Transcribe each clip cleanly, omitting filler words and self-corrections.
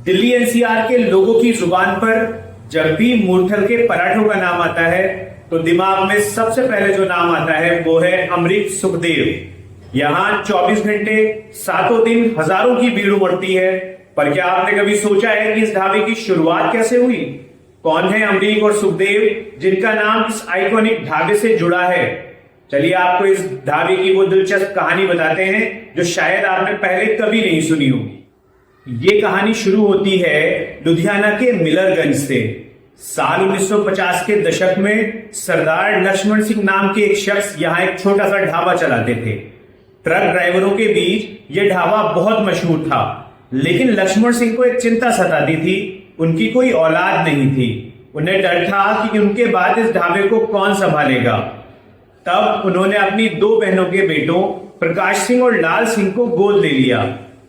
Delhi NCR के लोगों की जुबान पर जब भी मूर्थल के पराठों का नाम आता है तो दिमाग में सबसे पहले जो नाम आता है वो है अमरीक सुखदेव। यहाँ 24 घंटे सातों दिन हजारों की भीड़ उमड़ती है। पर क्या आपने कभी सोचा है कि इस ढाबे की शुरुआत कैसे हुई? कौन है अमरीक और सुखदेव जिनका नाम इस आइकॉनिक ढाबे से जुड़ा है? चलिए आपको इस ढाबे की वो दिलचस्प कहानी बताते हैं जो शायद आपने पहले कभी नहीं सुनी होगी। ये कहानी शुरू होती है लुधियाना के मिलरगंज से। साल 1950 के दशक में सरदार लक्ष्मण सिंह नाम के एक शख्स यहाँ एक छोटा सा ढाबा चलाते थे। ट्रक ड्राइवरों के बीच ये ढाबा बहुत मशहूर था, लेकिन लक्ष्मण सिंह को एक चिंता सताती थी। उनकी कोई औलाद नहीं थी। उन्हें डर था कि उनके बाद इस ढाबे को कौन संभालेगा। तब उन्होंने अपनी दो बहनों के बेटों प्रकाश सिंह और लाल सिंह को गोद ले लिया,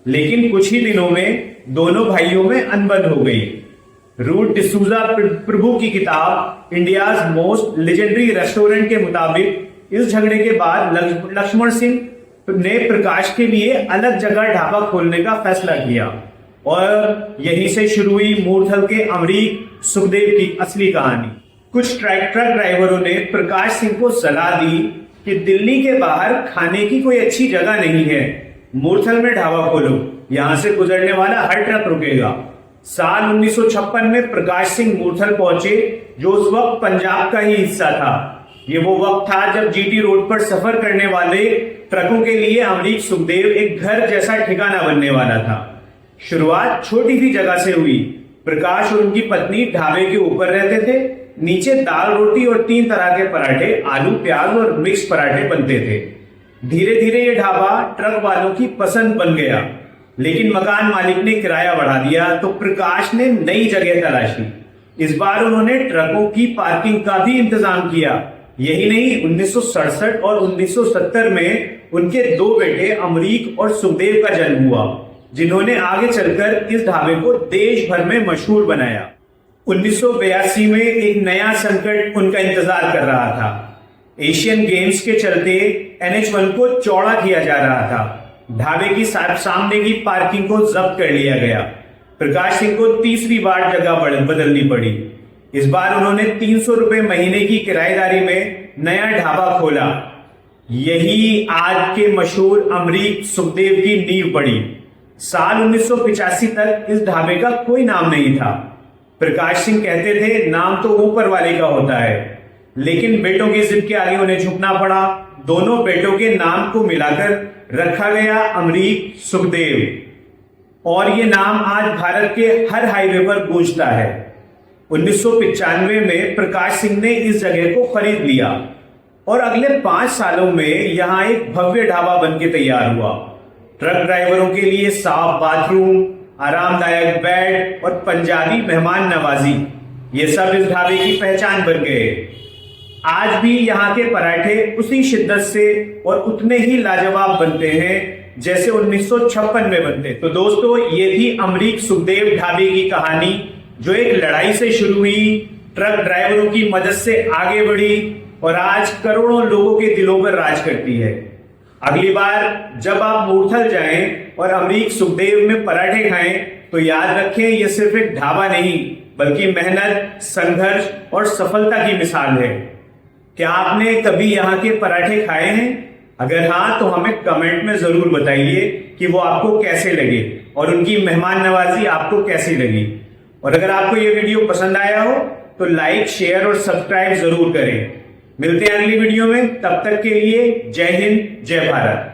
लेकिन कुछ ही दिनों में दोनों भाइयों में अनबन हो गई। रूट डिसूजा प्रभु की किताब इंडियाज मोस्ट लेजेंडरी रेस्टोरेंट के मुताबिक इस झगड़े के बाद लक्ष्मण सिंह ने प्रकाश के लिए अलग जगह ढाबा खोलने का फैसला किया और यहीं से शुरू हुई मूर्थल के अमरीक सुखदेव की असली कहानी। कुछ ट्रक ड्राइवरों ने प्रकाश सिंह को सलाह दी कि दिल्ली के बाहर खाने की कोई अच्छी जगह नहीं है, मूर्थल में ढाबा खोलो, यहां से गुजरने वाला हर ट्रक रुकेगा। साल 1956 में प्रकाश सिंह मूर्थल पहुंचे, जो उस वक्त पंजाब का ही हिस्सा था। ये वो वक्त था जब जीटी रोड पर सफर करने वाले ट्रकों के लिए अमरीक सुखदेव एक घर जैसा ठिकाना बनने वाला था। शुरुआत छोटी सी जगह से हुई। प्रकाश और उनकी पत्नी ढाबे के ऊपर रहते थे। नीचे दाल रोटी और 3 तरह के पराठे, आलू प्याज और मिक्स पराठे बनते थे। धीरे धीरे ये ढाबा ट्रक वालों की पसंद बन गया, लेकिन मकान मालिक ने किराया बढ़ा दिया तो प्रकाश ने नई जगह तलाशी। इस बार उन्होंने ट्रकों की पार्किंग का भी इंतजाम किया। यही नहीं, 1967 और 1970 में उनके 2 बेटे अमरीक और सुखदेव का जन्म हुआ, जिन्होंने आगे चलकर इस ढाबे को देश भर में मशहूर बनाया। 1982 में एक नया संकट उनका इंतजार कर रहा था। एशियन गेम्स के चलते NH1 को चौड़ा किया जा रहा था। ढाबे की सामने की पार्किंग को जब्त कर लिया गया। प्रकाश सिंह को तीसरी बार जगह बदलनी पड़ी। इस बार उन्होंने 300 रुपए महीने की किराएदारी में नया ढाबा खोला। यही आज के मशहूर अमरीक सुखदेव की नींव पड़ी। साल 1985 तक इस ढाबे का कोई नाम नहीं था। प्रकाश सिंह कहते थे नाम तो ऊपर वाले का होता है, लेकिन बेटों की जिद के आगे उन्हें झुकना पड़ा। दोनों बेटों के नाम को मिलाकर रखा गया अमरीक सुखदेव, और ये नाम आज भारत के हर हाईवे पर गूंजता है। 1995 में प्रकाश सिंह ने इस जगह को खरीद लिया और अगले 5 सालों में यहां एक भव्य ढाबा बनके तैयार हुआ। ट्रक ड्राइवरों के लिए साफ बाथरूम, आरामदायक बेड और पंजाबी मेहमान नवाजी, ये सब इस ढाबे की पहचान बन गए। आज भी यहाँ के पराठे उसी शिद्दत से और उतने ही लाजवाब बनते हैं जैसे 1956 में बनते। तो दोस्तों, ये थी अमरीक सुखदेव ढाबे की कहानी, जो एक लड़ाई से शुरू हुई, ट्रक ड्राइवरों की मदद से आगे बढ़ी और आज करोड़ों लोगों के दिलों पर राज करती है। अगली बार जब आप मूर्थल जाएं और अमरीक सुखदेव में पराठे खाएं तो याद रखें, यह सिर्फ एक ढाबा नहीं बल्कि मेहनत, संघर्ष और सफलता की मिसाल है। क्या आपने कभी यहाँ के पराठे खाए हैं? अगर हाँ, तो हमें कमेंट में जरूर बताइए कि वो आपको कैसे लगे और उनकी मेहमान नवाजी आपको कैसी लगी। और अगर आपको ये वीडियो पसंद आया हो तो लाइक, शेयर और सब्सक्राइब जरूर करें। मिलते हैं अगली वीडियो में, तब तक के लिए जय हिंद, जय भारत।